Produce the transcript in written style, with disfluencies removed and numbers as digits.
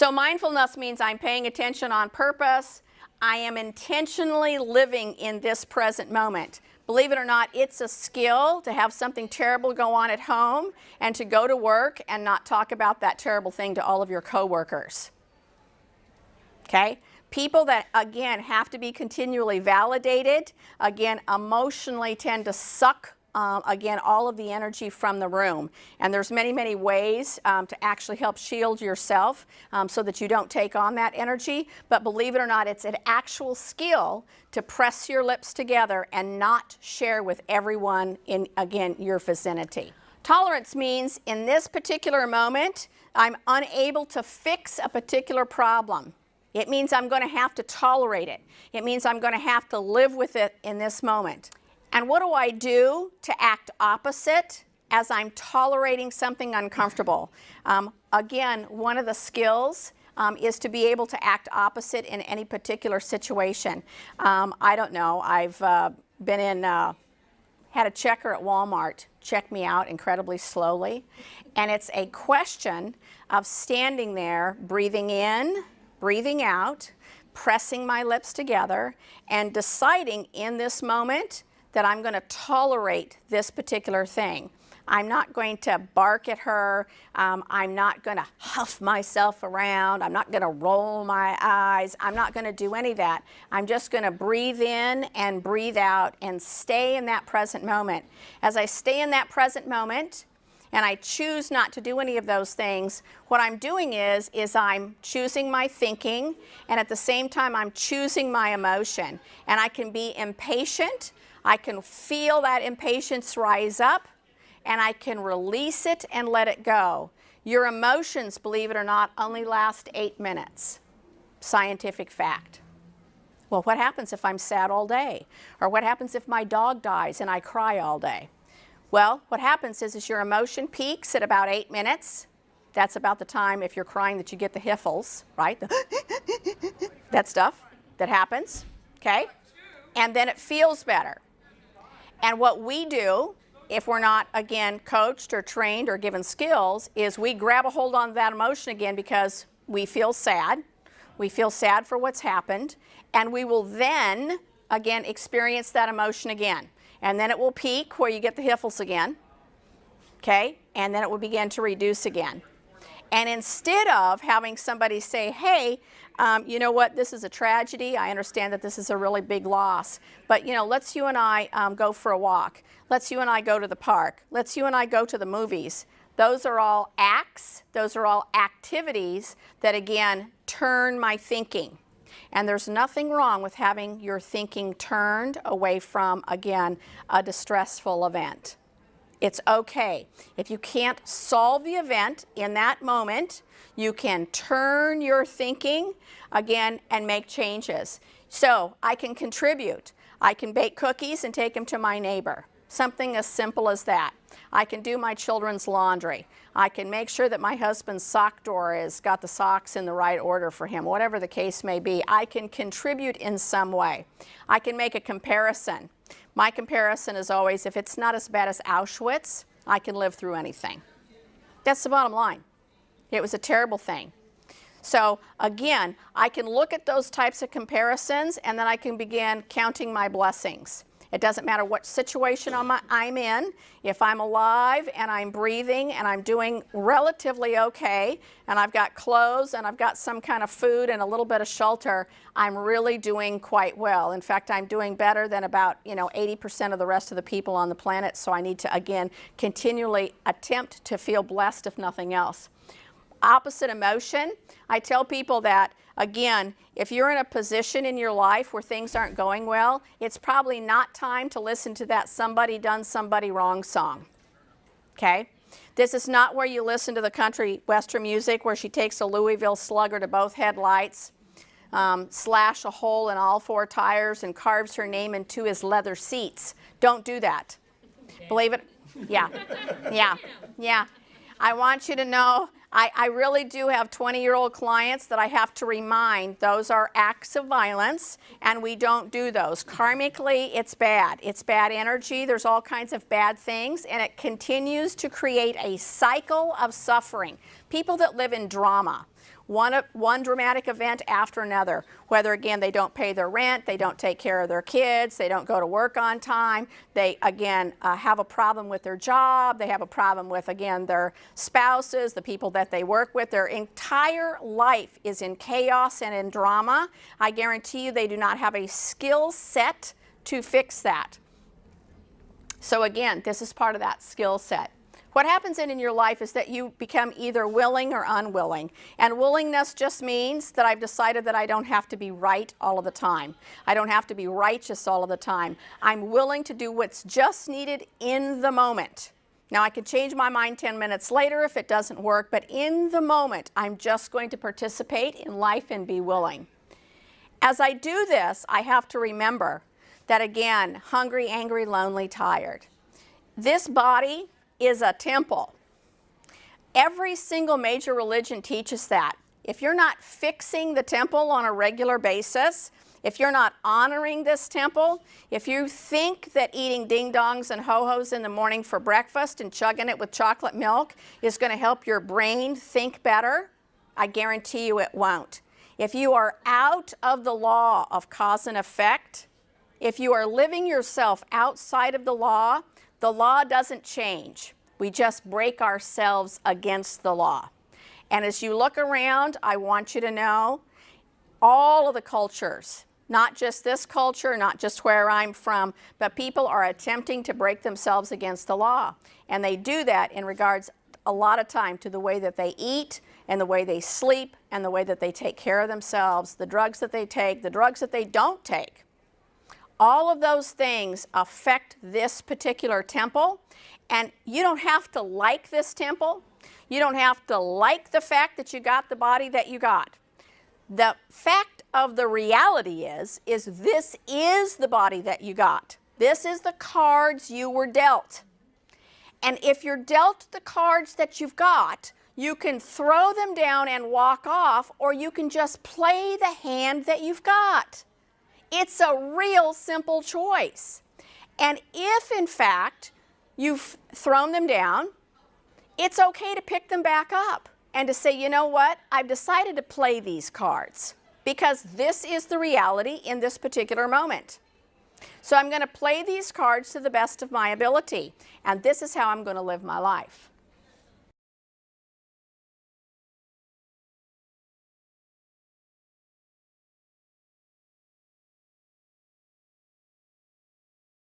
So mindfulness means I'm paying attention on purpose. I am intentionally living in this present moment. Believe it or not, it's a skill to have something terrible go on at home and to go to work and not talk about that terrible thing to all of your coworkers. Okay? People that, again, have to be continually validated, again, emotionally tend to suck, again, all of the energy from the room. And there's many, many ways to actually help shield yourself so that you don't take on that energy. But believe it or not, it's an actual skill to press your lips together and not share with everyone in, again, your vicinity. Tolerance means in this particular moment, I'm unable to fix a particular problem. It means I'm going to have to tolerate it. It means I'm going to have to live with it in this moment. And what do I do to act opposite as I'm tolerating something uncomfortable? Again, one of the skills is to be able to act opposite in any particular situation. I don't know, I've been in, had a checker at Walmart check me out incredibly slowly. And it's a question of standing there, breathing in, breathing out, pressing my lips together, and deciding in this moment that I'm going to tolerate this particular thing. I'm not going to bark at her. I'm not going to huff myself around. I'm not going to roll my eyes. I'm not going to do any of that. I'm just going to breathe in and breathe out and stay in that present moment. As I stay in that present moment, and I choose not to do any of those things, what I'm doing is I'm choosing my thinking, and at the same time I'm choosing my emotion. And I can be impatient, I can feel that impatience rise up, and I can release it and let it go. Your emotions, believe it or not, only last 8 minutes. Scientific fact. Well, what happens if I'm sad all day? Or what happens if my dog dies and I cry all day? Well, what happens is your emotion peaks at about 8 minutes. That's about the time, if you're crying, that you get the hiffles, right? That stuff that happens, okay? And then it feels better. And what we do, if we're not, again, coached or trained or given skills, is we grab a hold on that emotion again because we feel sad. We feel sad for what's happened. And we will then, again, experience that emotion again. And then it will peak where you get the hiffles again, okay? And then it will begin to reduce again. And instead of having somebody say, hey, you know what, this is a tragedy. I understand that this is a really big loss. But, you know, let's you and I go for a walk. Let's you and I go to the park. Let's you and I go to the movies. Those are all acts. Those are all activities that, again, turn my thinking. And there's nothing wrong with having your thinking turned away from, again, a distressful event. It's okay. If you can't solve the event in that moment, you can turn your thinking, again, and make changes. So I can contribute. I can bake cookies and take them to my neighbor. Something as simple as that. I can do my children's laundry. I can make sure that my husband's sock drawer has got the socks in the right order for him, whatever the case may be. I can contribute in some way. I can make a comparison. My comparison is always, if it's not as bad as Auschwitz, I can live through anything. That's the bottom line. It was a terrible thing. So again, I can look at those types of comparisons and then I can begin counting my blessings. It doesn't matter what situation I'm in. If I'm alive and I'm breathing and I'm doing relatively okay and I've got clothes and I've got some kind of food and a little bit of shelter, I'm really doing quite well. In fact, I'm doing better than about 80% of the rest of the people on the planet. So I need to, again, continually attempt to feel blessed, if nothing else. Opposite emotion, I tell people that, again, if you're in a position in your life where things aren't going well, it's probably not time to listen to that Somebody Done Somebody Wrong song, okay? This is not where you listen to the country western music where she takes a Louisville Slugger to both headlights, slash a hole in all 4 tires and carves her name into his leather seats. Don't do that. Okay. Believe it? Yeah, yeah. I want you to know, I really do have 20-year-old clients that I have to remind those are acts of violence and we don't do those. Karmically, it's bad. It's bad energy. There's all kinds of bad things and it continues to create a cycle of suffering. People that live in drama one dramatic event after another. Whether, again, they don't pay their rent, they don't take care of their kids, they don't go to work on time, they, again, have a problem with their job, they have a problem with, again, their spouses, the people that they work with. Their entire life is in chaos and in drama. I guarantee you they do not have a skill set to fix that. So again, this is part of that skill set. What happens in your life is that you become either willing or unwilling. And willingness just means that I've decided that I don't have to be right all of the time. I don't have to be righteous all of the time. I'm willing to do what's just needed in the moment. Now, I can change my mind 10 minutes later if it doesn't work, but in the moment, I'm just going to participate in life and be willing. As I do this, I have to remember that, again, hungry, angry, lonely, tired. This body is a temple. Every single major religion teaches that. If you're not fixing the temple on a regular basis, if you're not honoring this temple, if you think that eating ding-dongs and ho-hos in the morning for breakfast and chugging it with chocolate milk is going to help your brain think better, I guarantee you it won't. If you are out of the law of cause and effect, if you are living yourself outside of the law doesn't change. We just break ourselves against the law. And as you look around, I want you to know all of the cultures, not just this culture, not just where I'm from, but people are attempting to break themselves against the law. And they do that in regards a lot of time to the way that they eat and the way they sleep and the way that they take care of themselves, the drugs that they take, the drugs that they don't take. All of those things affect this particular temple, and you don't have to like this temple. You don't have to like the fact that you got the body that you got. The fact of the reality is this is the body that you got. This is the cards you were dealt. And if you're dealt the cards that you've got, you can throw them down and walk off, or you can just play the hand that you've got. It's a real simple choice. And if, in fact, you've thrown them down, it's okay to pick them back up and to say, you know what, I've decided to play these cards because this is the reality in this particular moment. So I'm going to play these cards to the best of my ability, and this is how I'm going to live my life.